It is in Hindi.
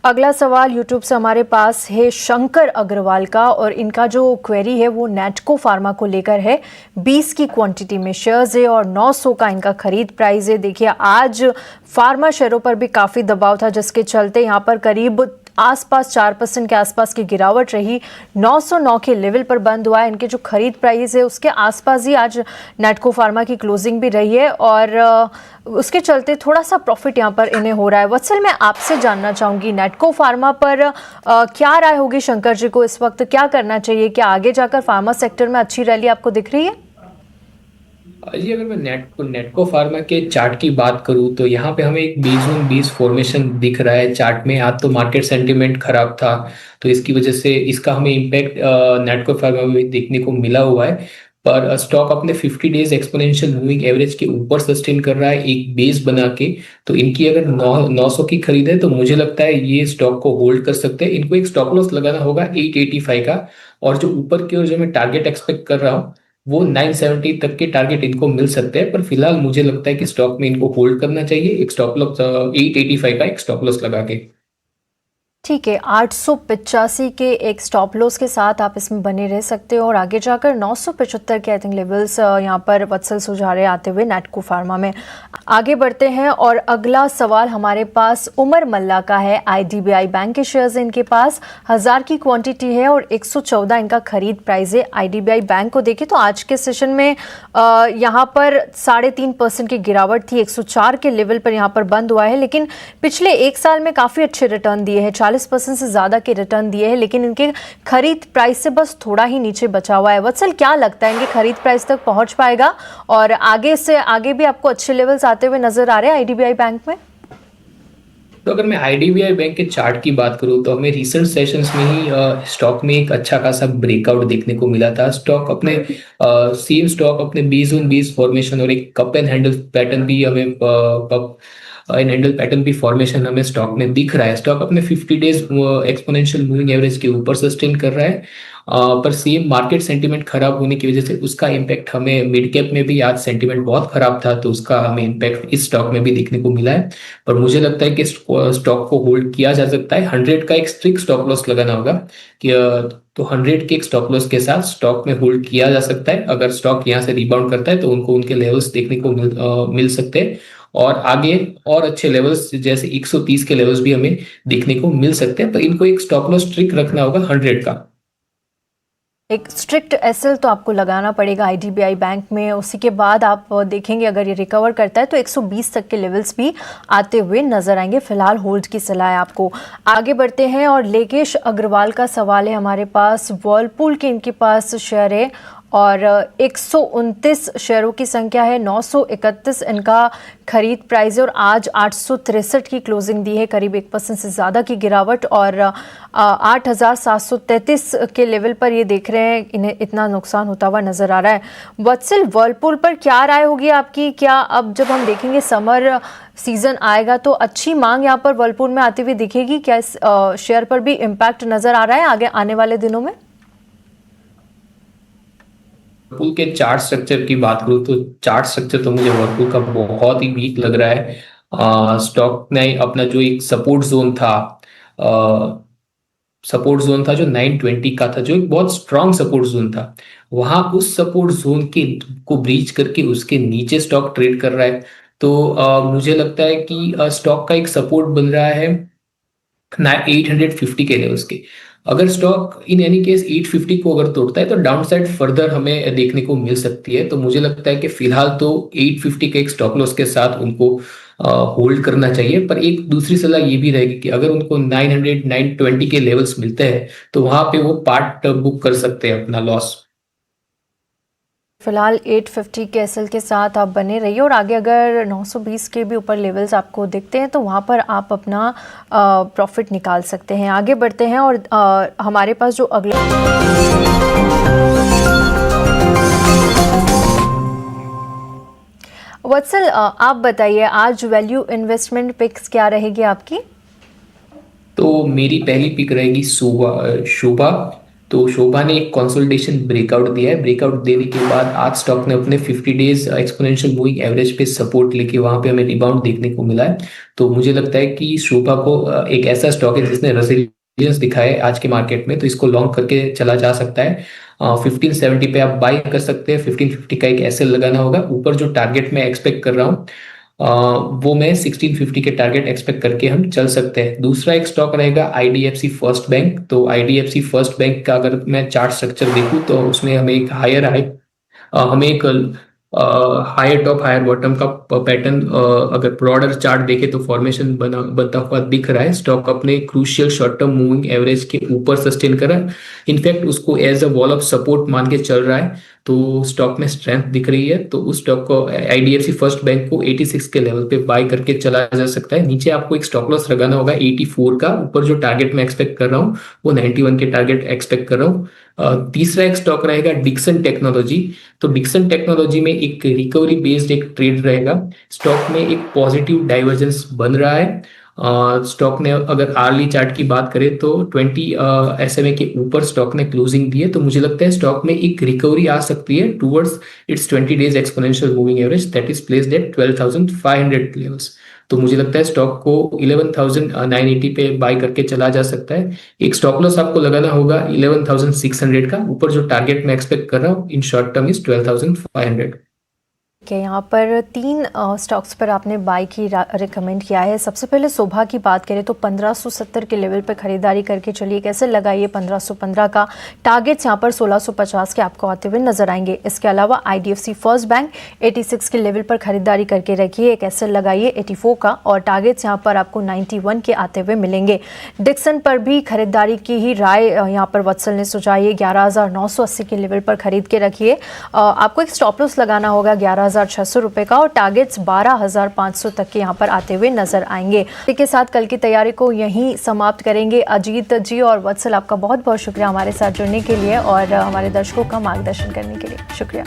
अगला सवाल यूट्यूब से हमारे पास है शंकर अग्रवाल का, और इनका जो क्वेरी है वो नेटको फार्मा को लेकर है। 20 की क्वांटिटी में शेयर्स है और 900 का इनका खरीद प्राइस है। देखिए आज फार्मा शेयरों पर भी काफ़ी दबाव था, जिसके चलते यहाँ पर करीब आसपास 4% के आसपास की गिरावट रही। 909 के लेवल पर बंद हुआ है। इनके जो खरीद प्राइस है उसके आसपास ही आज नेटको फार्मा की क्लोजिंग भी रही है, और उसके चलते थोड़ा सा प्रॉफिट यहाँ पर इन्हें हो रहा है। वत्सल, मैं आपसे जानना चाहूंगी नेटको फार्मा पर क्या राय होगी शंकर जी को, इस वक्त क्या करना चाहिए? क्या आगे जाकर फार्मा सेक्टर में अच्छी रैली आपको दिख रही है? जी, अगर मैं नेटको फार्मा के चार्ट की बात करूं तो यहाँ पे हमें एक 20 फॉर्मेशन दिख रहा है चार्ट में। आज तो मार्केट सेंटीमेंट खराब था, तो इसकी वजह से इसका हमें इम्पैक्ट नेटको फार्मा में भी देखने को मिला हुआ है। पर स्टॉक अपने 50 डेज एक्सपोनेंशियल मूविंग एवरेज के ऊपर सस्टेन कर रहा है एक बेस बना के। तो इनकी अगर 900 की खरीद है तो मुझे लगता है ये स्टॉक को होल्ड कर सकते हैं। इनको एक स्टॉप लॉस लगाना होगा 885 का, और जो ऊपर की ओर जो मैं टारगेट एक्सपेक्ट कर रहा हूँ वो 970 तक के टारगेट इनको मिल सकते हैं। पर फिलहाल मुझे लगता है कि स्टॉक में इनको होल्ड करना चाहिए, एक स्टॉप लॉस 885 का एक स्टॉप लॉस लगा के। ठीक है, 885 के एक स्टॉप लॉस के साथ आप इसमें बने रह सकते हो, और आगे जाकर 975 के आई थिंक लेवल्स यहाँ पर वत्सल सुझा रहे आते हुए नेटको फार्मा में। आगे बढ़ते हैं और अगला सवाल हमारे पास उमर मल्ला का है। आईडीबीआई बैंक के शेयर्स इनके पास 1000 की क्वांटिटी है और 114 इनका खरीद प्राइस है। आईडीबीआई बैंक को देखें तो आज के सेशन में यहाँ पर 3.5% की गिरावट थी, 104 के लेवल पर यहाँ पर बंद हुआ है, लेकिन पिछले एक साल में काफ़ी अच्छे रिटर्न दिए हैं, 40% से ज़्यादा के रिटर्न दिए हैं, लेकिन इनके खरीद प्राइस से बस थोड़ा ही नीचे बचा हुआ है। वत्सल, क्या लगता है इनके खरीद प्राइस तक पहुंच पाएगा, और आगे से आगे भी आपको अच्छे लेवल्स आते हुए नजर आ रहे हैं आईडीबीआई बैंक में? तो अगर मैं आईडीबीआई बैंक के चार्ट की बात करूं तो हमें रिसेंट सेशंस में ही स्टॉक में एक अच्छा खासा ब्रेकआउट देखने को मिला था। स्टॉक अपने सेम स्टॉक अपने 20 फॉर्मेशन और एक कप एंड हैंडल पैटर्न भी हमें इन हैंडल पैटर्न भी फॉर्मेशन हमें स्टॉक में दिख रहा है। स्टॉक अपने 50 डेज एक्सपोनेंशियल मूविंग एवरेज के ऊपर सस्टेन कर रहा है। पर सेम मार्केट सेंटीमेंट खराब होने की वजह से उसका इम्पैक्ट हमें मिड कैप में भी, आज सेंटीमेंट बहुत खराब था तो उसका हमें इम्पैक्ट इस स्टॉक में भी देखने को मिला है। पर मुझे लगता है कि स्टॉक को होल्ड किया जा सकता है। 100 का एक स्ट्रिक्ट स्टॉप लॉस लगाना होगा कि तो 100 के एक स्टॉप लॉस के साथ स्टॉक में होल्ड किया जा सकता है। अगर स्टॉक यहाँ से रिबाउंड करता है तो उनको उनके लेवल्स देखने को मिल सकते हैं, और आगे और अच्छे लेवल्स जैसे 130 के लेवल्स भी हमें देखने को मिल सकते हैं। पर इनको एक स्टॉप लॉस स्ट्रिक्ट रखना होगा 100 का। एक स्ट्रिक्ट एसएल तो आपको लगाना पड़ेगा आईडीबीआई बैंक में। उसी के बाद आप देखेंगे अगर ये रिकवर करता है तो 120 तक के लेवल्स भी आते हुए नजर आएंगे। फिलहाल होल्ड की सलाह है आपको। आगे बढ़ते हैं और लेकेश अग्रवाल का सवाल है हमारे पास। वर्लपूल के इनके पास शेयर है और 129 शेयरों की संख्या है, 931 इनका खरीद प्राइस है, और आज 863 की क्लोजिंग दी है, करीब 1% से ज़्यादा की गिरावट, और 8733 के लेवल पर ये देख रहे हैं इन्हें इतना नुकसान होता हुआ नज़र आ रहा है। वत्सल, वर्लपूल पर क्या राय होगी आपकी? क्या अब जब हम देखेंगे समर सीजन आएगा तो अच्छी मांग यहाँ पर वर्लपूल में आती हुई दिखेगी? क्या इस शेयर पर भी इम्पैक्ट नज़र आ रहा है आगे आने वाले दिनों में? वर्लपूल के चार्ट स्ट्रक्चर की बात करूँ तो चार्ट स्ट्रक्चर तो मुझे वर्लपूल का बहुत ही वीक लग रहा है। स्टॉक ने अपना जो एक सपोर्ट जोन था जो 920 का था, जो एक बहुत स्ट्रांग सपोर्ट जोन था, वहां उस सपोर्ट जोन के को ब्रीच करके उसके नीचे स्टॉक ट्रेड कर रहा है। तो मुझे लगता है कि स्टॉक का एक सपोर्ट बन रहा है 850 के लेवल्स के। अगर स्टॉक इन एनी केस 850 को अगर तोड़ता है तो डाउन साइड फर्दर हमें देखने को मिल सकती है। तो मुझे लगता है कि फिलहाल तो 850 के एक स्टॉप लॉस के साथ उनको होल्ड करना चाहिए। पर एक दूसरी सलाह ये भी रहेगी कि अगर उनको 900 920 के लेवल्स मिलते हैं तो वहां पे वो पार्ट बुक कर सकते हैं अपना लॉस। फिलहाल 850 के एसएल के साथ आप बने रहिए, और आगे अगर 920 के भी ऊपर लेवल्स आपको दिखते हैं तो वहाँ पर आप अपना प्रॉफिट निकाल सकते हैं। आगे बढ़ते हैं और हमारे पास जो अगला वत्सल, आप बताइए आज वैल्यू इन्वेस्टमेंट पिक्स क्या रहेगी आपकी? तो मेरी पहली पिक रहेगी शोभा। तो शोभा ने एक कंसोलिडेशन ब्रेकआउट दिया है। ब्रेकआउट देने के बाद आज स्टॉक ने अपने 50 डेज एक्सपोनेंशियल मूविंग एवरेज पे सपोर्ट लेके वहां पे हमें रिबाउंड देखने को मिला है। तो मुझे लगता है कि शोभा को एक ऐसा स्टॉक है जिसने रेजिलियंस दिखाया है आज के मार्केट में, तो इसको लॉन्ग करके चला जा सकता है। 1570 पे आप बाई कर सकते हैं। 1550 का एक एसएल लगाना होगा। ऊपर जो टारगेट मैं एक्सपेक्ट कर रहा हूँ वो मैं 1650 के टारगेट एक्सपेक्ट करके हम चल सकते हैं। दूसरा एक स्टॉक रहेगा आईडीएफसी फर्स्ट बैंक। तो आईडीएफसी फर्स्ट बैंक का अगर मैं चार्ट स्ट्रक्चर देखूं तो उसमें हमें एक हमें एक हायर टॉप हायर बॉटम का पैटर्न अगर ब्रॉडर चार्ट देखे तो फॉर्मेशन बनता हुआ दिख रहा है। स्टॉक अपने crucial short term moving average के ऊपर सस्टेन कर रहा है। इनफैक्ट उसको as a wall of support मान के चल रहा है। तो स्टॉक में स्ट्रेंथ दिख रही है। तो उस स्टॉक को आईडीएफसी फर्स्ट बैंक को 86 के लेवल पे बाय करके चला जा सकता है। नीचे आपको एक स्टॉप लॉस लगाना होगा 84 का। ऊपर जो टारगेट मैं एक्सपेक्ट कर रहा हूँ वो 91 के टारगेट एक्सपेक्ट कर रहा हूँ। तीसरा एक स्टॉक रहेगा डिक्सन टेक्नोलॉजी। तो डिक्सन टेक्नोलॉजी में एक रिकवरी बेस्ड एक ट्रेड रहेगा। स्टॉक में एक पॉजिटिव डाइवर्जेंस बन रहा है। स्टॉक ने अगर आर्ली चार्ट की बात करें तो 20 एसएमए के ऊपर स्टॉक ने क्लोजिंग दी है। तो मुझे लगता है स्टॉक में एक रिकवरी आ सकती है towards it's 20 days exponential moving average that is placed at 12,500 levels. तो मुझे लगता है स्टॉक को 11,980 पे बाय करके चला जा सकता है। एक स्टॉप लॉस आपको लगाना होगा 11,600 का। ऊपर जो टारगेट मैं एक्सपेक्ट कर रहा हूँ इन शॉर्ट टर्म इज 12,500। कि यहाँ पर 3 स्टॉक्स पर आपने बाई की रिकमेंड किया है। सबसे पहले शोभा की बात करें तो 1570 के लेवल पर खरीदारी करके चलिए। कैसे लगाइए 1515 का टारगेट्स यहाँ पर 1650 के आपको आते हुए नजर आएंगे। इसके अलावा आईडीएफसी फर्स्ट बैंक 86 के लेवल पर खरीदारी करके रखिए। एक एसएल लगाइए 84 का और टारगेट्स यहाँ पर आपको 91 के आते हुए मिलेंगे। डिक्सन पर भी खरीदारी की ही राय यहाँ पर वत्सल ने सुझाई है। 11,980 के लेवल पर खरीद के रखिए। आपको एक स्टॉप लॉस लगाना होगा 11,600 रुपए का और टारगेट्स 12,500 तक के यहाँ पर आते हुए नजर आएंगे। इसी के साथ कल की तैयारी को यहीं समाप्त करेंगे। अजीत जी और वत्सल आपका बहुत बहुत शुक्रिया हमारे साथ जुड़ने के लिए और हमारे दर्शकों का मार्गदर्शन करने के लिए। शुक्रिया।